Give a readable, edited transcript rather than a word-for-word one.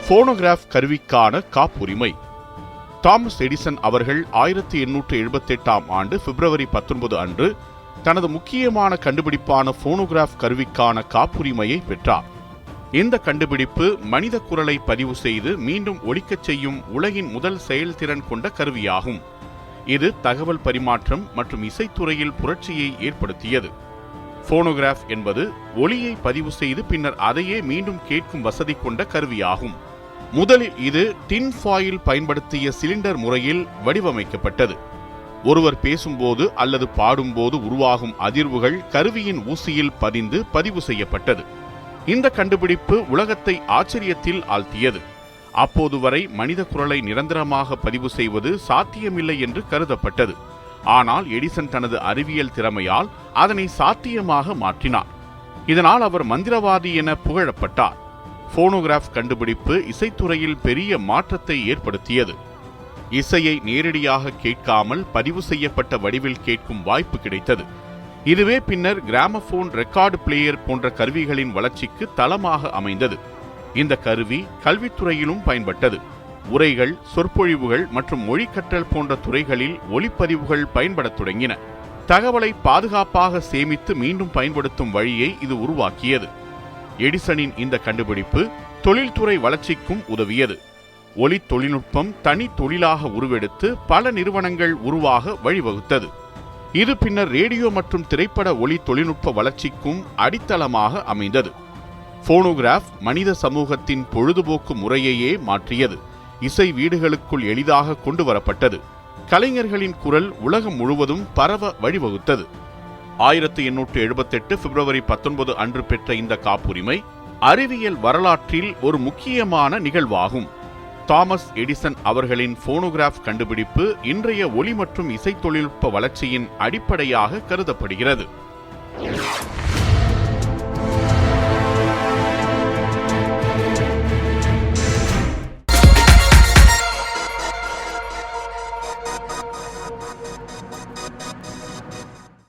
Phonograph கருவிக்கான காப்புரிமை. Thomas Edison அவர்கள் 1878ஆம் ஆண்டு பிப்ரவரி 19 அன்று தனது முக்கியமான கண்டுபிடிப்பான போனோகிராஃப் கருவிக்கான காப்புரிமையை பெற்றார். இந்த கண்டுபிடிப்பு மனித குரலை பதிவு செய்து மீண்டும் ஒலிக்கச் செய்யும் உலகின் முதல் செயல்திறன் கொண்ட கருவியாகும். இது தகவல் பரிமாற்றம் மற்றும் இசைத்துறையில் புரட்சியை ஏற்படுத்தியது. போனோகிராஃப் என்பது ஒலியை பதிவு செய்து பின்னர் அதையே மீண்டும் கேட்கும் வசதி கொண்ட கருவியாகும். முதலில் இது டின் ஃபாயில் பயன்படுத்திய சிலிண்டர் முறையில் வடிவமைக்கப்பட்டது. ஒருவர் பேசும்போது அல்லது பாடும்போது உருவாகும் அதிர்வுகள் கருவியின் ஊசியில் பதிந்து பதிவு செய்யப்பட்டது. இந்த கண்டுபிடிப்பு உலகத்தை ஆச்சரியத்தில் ஆழ்த்தியது. அப்போது வரை மனித குரலை நிரந்தரமாக பதிவு செய்வது சாத்தியமில்லை என்று கருதப்பட்டது. ஆனால் எடிசன் தனது அறிவியல் திறமையால் அதனை சாத்தியமாக மாற்றினார். இதனால் அவர் மந்திரவாதி என புகழப்பட்டார். போனோகிராஃப் கண்டுபிடிப்பு இசைத்துறையில் பெரிய மாற்றத்தை ஏற்படுத்தியது. இசையை நேரடியாக கேட்காமல் பதிவு செய்யப்பட்ட வடிவில் கேட்கும் வாய்ப்பு கிடைத்தது. இதுவே பின்னர் கிராமபோன், ரெக்கார்டு பிளேயர் போன்ற கருவிகளின் வளர்ச்சிக்கு தளமாக அமைந்தது. இந்த கருவி கல்வித்துறையிலும் பயன்பட்டது. உரைகள், சொற்பொழிவுகள் மற்றும் மொழி கற்றல் போன்ற துறைகளில் ஒலிப்பதிவுகள் பயன்படத் தொடங்கின. தகவலை பாதுகாப்பாக சேமித்து மீண்டும் பயன்படுத்தும் வழியை இது உருவாக்கியது. எடிசனின் இந்த கண்டுபிடிப்பு தொழில்துறை வளர்ச்சிக்கும் உதவியது. ஒலி தொழில்நுட்பம் தனி தொழிலாக உருவெடுத்து பல நிறுவனங்கள் உருவாக வழிவகுத்தது. இது பின்னர் ரேடியோ மற்றும் திரைப்பட ஒலி தொழில்நுட்ப வளர்ச்சிக்கும் அடித்தளமாக அமைந்தது. போனோகிராஃப் மனித சமூகத்தின் பொழுதுபோக்கு முறையையே மாற்றியது. இசை வீடுகளுக்குள் எளிதாக கொண்டு வரப்பட்டது. கலைஞர்களின் குரல் உலகம் முழுவதும் பரவ வழிவகுத்தது. 1878 பிப்ரவரி 19 அன்று பெற்ற இந்த காப்புரிமை அறிவியல் வரலாற்றில் ஒரு முக்கியமான நிகழ்வாகும். தாமஸ் எடிசன் அவர்களின் போனோகிராஃப் கண்டுபிடிப்பு இன்றைய ஒலி மற்றும் இசை தொழில்நுட்ப வளர்ச்சியின் அடிப்படையாக கருதப்படுகிறது.